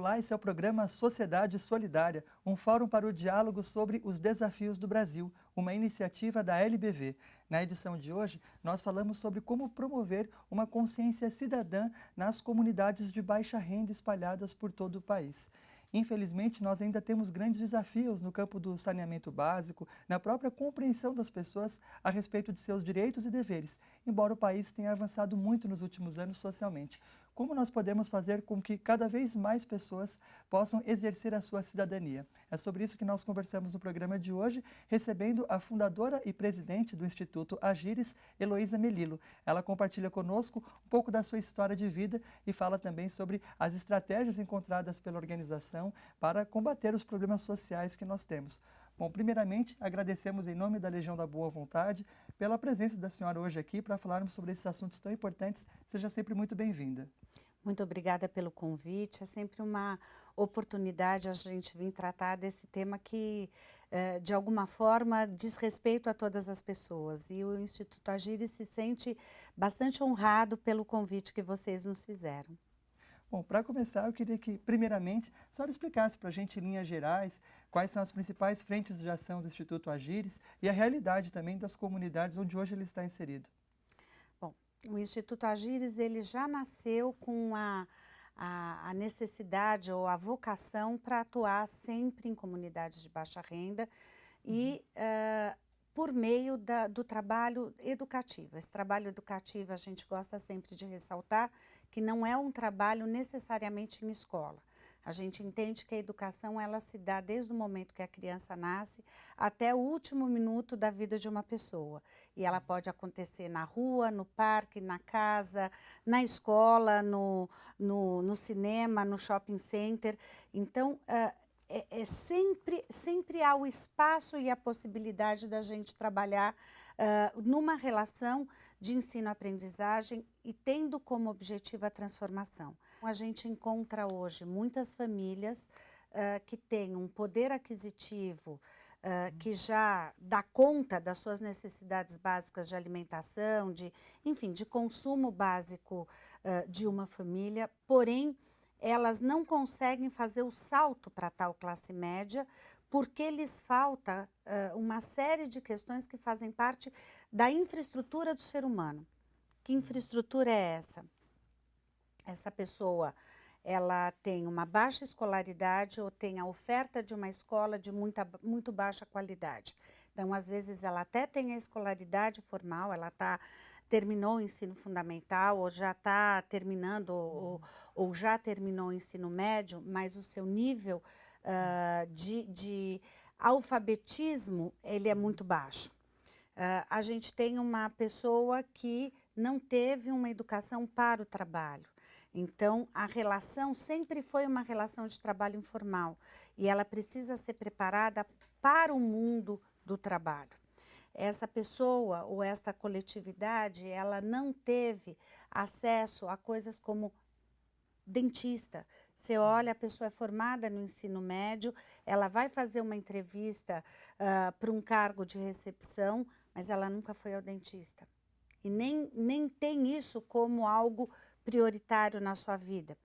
Olá, esse é o programa Sociedade Solidária, um fórum para o diálogo sobre os desafios do Brasil, uma iniciativa da LBV. Na edição de hoje, nós falamos sobre como promover uma consciência cidadã nas comunidades de baixa renda espalhadas por todo o país. Infelizmente, nós ainda temos grandes desafios no campo do saneamento básico, na própria compreensão das pessoas a respeito de seus direitos e deveres, embora o país tenha avançado muito nos últimos anos socialmente. Como nós podemos fazer com que cada vez mais pessoas possam exercer a sua cidadania? É sobre isso que nós conversamos no programa de hoje, recebendo a fundadora e presidente do Instituto Agires, Heloísa Melilo. Ela compartilha conosco um pouco da sua história de vida e fala também sobre as estratégias encontradas pela organização para combater os problemas sociais que nós temos. Bom, primeiramente, agradecemos em nome da Legião da Boa Vontade pela presença da senhora hoje aqui para falarmos sobre esses assuntos tão importantes. Seja sempre muito bem-vinda. Muito obrigada pelo convite. É sempre uma oportunidade a gente vir tratar desse tema que, de alguma forma, diz respeito a todas as pessoas. E o Instituto Agires se sente bastante honrado pelo convite que vocês nos fizeram. Bom, para começar, eu queria que, primeiramente, a senhora explicasse para a gente, em linhas gerais, quais são as principais frentes de ação do Instituto Agires e a realidade também das comunidades onde hoje ele está inserido. Bom, o Instituto Agires ele já nasceu com a necessidade ou a vocação para atuar sempre em comunidades de baixa renda e por meio do trabalho educativo. Esse trabalho educativo a gente gosta sempre de ressaltar que não é um trabalho necessariamente em escola. A gente entende que a educação ela se dá desde o momento que a criança nasce até o último minuto da vida de uma pessoa. E ela pode acontecer na rua, no parque, na casa, na escola, no cinema, no shopping center. Então, sempre há o espaço e a possibilidade da gente trabalhar numa relação de ensino-aprendizagem e tendo como objetivo a transformação. A gente encontra hoje muitas famílias que têm um poder aquisitivo que já dá conta das suas necessidades básicas de alimentação, enfim, de consumo básico de uma família, porém, elas não conseguem fazer o salto para tal classe média porque lhes falta uma série de questões que fazem parte da infraestrutura do ser humano. Que infraestrutura é essa? Essa pessoa, ela tem uma baixa escolaridade ou tem a oferta de uma escola de muito baixa qualidade. Então, às vezes, ela até tem a escolaridade formal, ela terminou o ensino fundamental ou já está terminando ou já terminou o ensino médio, mas o seu nível de alfabetismo ele é muito baixo. A gente tem uma pessoa que não teve uma educação para o trabalho. Então, a relação sempre foi uma relação de trabalho informal e ela precisa ser preparada para o mundo do trabalho. Essa pessoa ou esta coletividade, ela não teve acesso a coisas como dentista. Você olha, a pessoa é formada no ensino médio, ela vai fazer uma entrevista para um cargo de recepção, mas ela nunca foi ao dentista. E nem tem isso como algo prioritário na sua vida.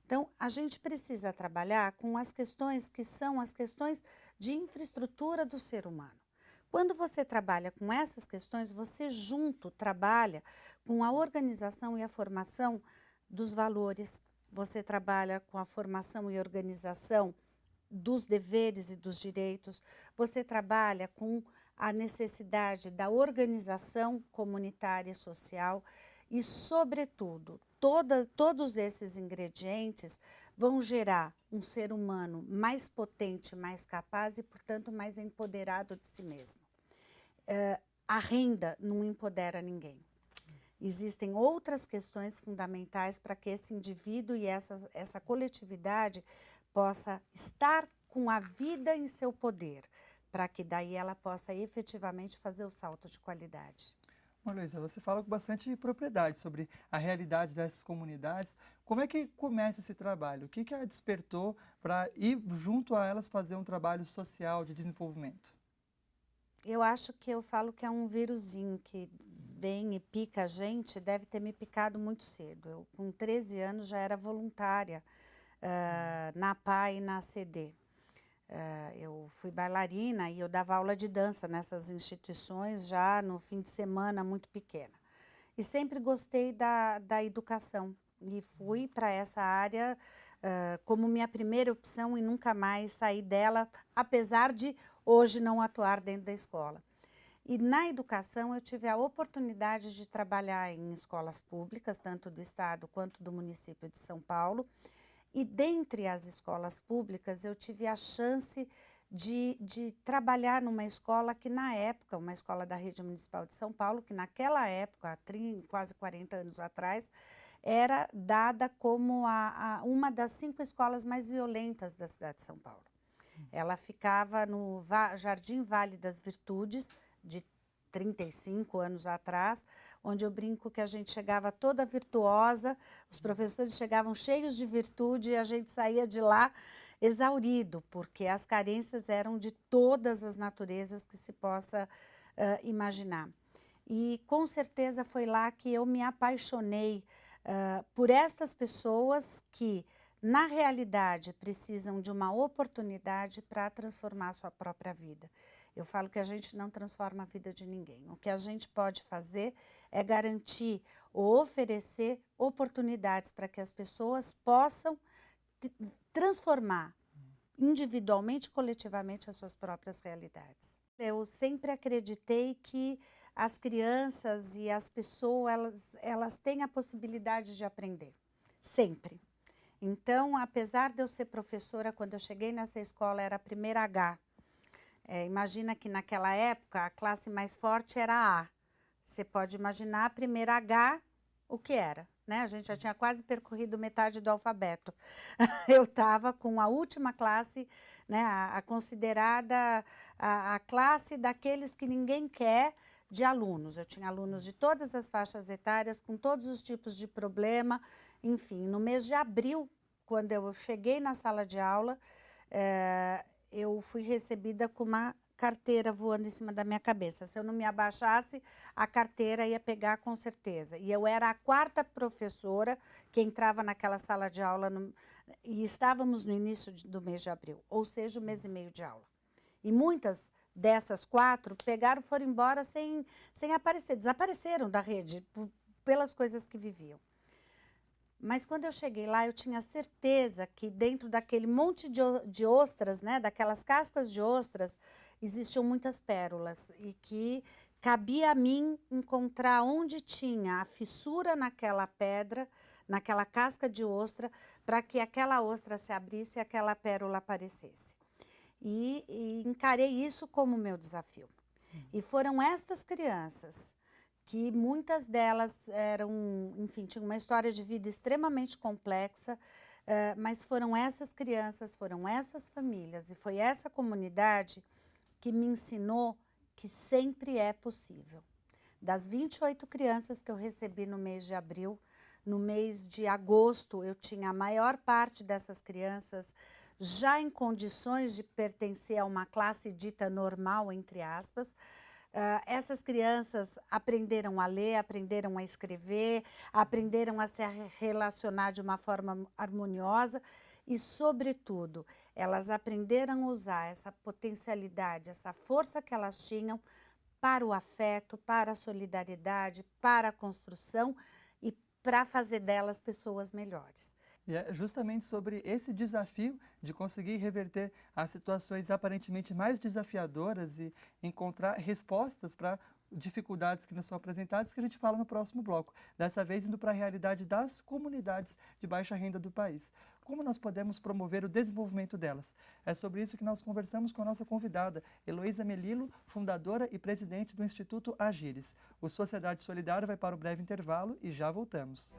Então, a gente precisa trabalhar com as questões que são as questões de infraestrutura do ser humano. Quando você trabalha com essas questões, você junto trabalha com a organização e a formação dos valores. Você trabalha com a formação e organização dos deveres e dos direitos, você trabalha com a necessidade da organização comunitária e social e, sobretudo, todos esses ingredientes vão gerar um ser humano mais potente, mais capaz e, portanto, mais empoderado de si mesmo. A renda não empodera ninguém. Existem outras questões fundamentais para que esse indivíduo e essa coletividade possa estar com a vida em seu poder, para que daí ela possa efetivamente fazer o salto de qualidade. Luísa, você fala com bastante propriedade sobre a realidade dessas comunidades. Como é que começa esse trabalho? O que a despertou para ir junto a elas fazer um trabalho social de desenvolvimento? Eu acho que eu falo que é um vírusinho que vem e pica a gente, deve ter me picado muito cedo. Eu, com 13 anos, já era voluntária na PA e na CD. Eu fui bailarina e eu dava aula de dança nessas instituições já no fim de semana muito pequena. E sempre gostei da educação e fui para essa área como minha primeira opção e nunca mais saí dela, apesar de hoje não atuar dentro da escola. E na educação eu tive a oportunidade de trabalhar em escolas públicas, tanto do estado quanto do município de São Paulo. E dentre as escolas públicas eu tive a chance de trabalhar numa escola que na época, uma escola da Rede Municipal de São Paulo, que naquela época, há quase 40 anos atrás, era dada como uma das 5 escolas mais violentas da cidade de São Paulo. Ela ficava no Jardim Vale das Virtudes, de 35 anos atrás, onde eu brinco que a gente chegava toda virtuosa, os professores chegavam cheios de virtude e a gente saía de lá exaurido, porque as carências eram de todas as naturezas que se possa imaginar. E com certeza foi lá que eu me apaixonei por estas pessoas que, na realidade, precisam de uma oportunidade para transformar a sua própria vida. Eu falo que a gente não transforma a vida de ninguém. O que a gente pode fazer é garantir ou oferecer oportunidades para que as pessoas possam transformar individualmente e coletivamente as suas próprias realidades. Eu sempre acreditei que as crianças e as pessoas, elas têm a possibilidade de aprender, sempre. Então, apesar de eu ser professora, quando eu cheguei nessa escola era a primeira H. Imagina que naquela época a classe mais forte era a A. Você pode imaginar a primeira H, o que era, né? A gente já tinha quase percorrido metade do alfabeto. Eu estava com a última classe, né, a considerada a classe daqueles que ninguém quer de alunos. Eu tinha alunos de todas as faixas etárias, com todos os tipos de problema. Enfim, no mês de abril, quando eu cheguei na sala de aula, eu fui recebida com uma carteira voando em cima da minha cabeça. Se eu não me abaixasse, a carteira ia pegar com certeza. E eu era a 4ª professora que entrava naquela sala de aula e estávamos no início do mês de abril, ou seja, 1 mês e meio de aula. E muitas dessas 4 foram embora sem aparecer, desapareceram da rede pelas coisas que viviam. Mas quando eu cheguei lá, eu tinha certeza que dentro daquele monte de ostras, né, daquelas cascas de ostras, existiam muitas pérolas e que cabia a mim encontrar onde tinha a fissura naquela pedra, naquela casca de ostra, para que aquela ostra se abrisse e aquela pérola aparecesse. E encarei isso como meu desafio. E foram estas crianças que muitas delas eram, enfim, tinham uma história de vida extremamente complexa, mas foram essas crianças, foram essas famílias e foi essa comunidade que me ensinou que sempre é possível. Das 28 crianças que eu recebi no mês de abril, no mês de agosto eu tinha a maior parte dessas crianças já em condições de pertencer a uma classe dita normal, entre aspas. Essas crianças aprenderam a ler, aprenderam a escrever, aprenderam a se relacionar de uma forma harmoniosa e, sobretudo, elas aprenderam a usar essa potencialidade, essa força que elas tinham para o afeto, para a solidariedade, para a construção e para fazer delas pessoas melhores. E é justamente sobre esse desafio de conseguir reverter as situações aparentemente mais desafiadoras e encontrar respostas para dificuldades que nos são apresentadas que a gente fala no próximo bloco. Dessa vez indo para a realidade das comunidades de baixa renda do país. Como nós podemos promover o desenvolvimento delas? É sobre isso que nós conversamos com a nossa convidada, Heloísa Melillo, fundadora e presidente do Instituto Agires. O Sociedade Solidária vai para o breve intervalo e já voltamos.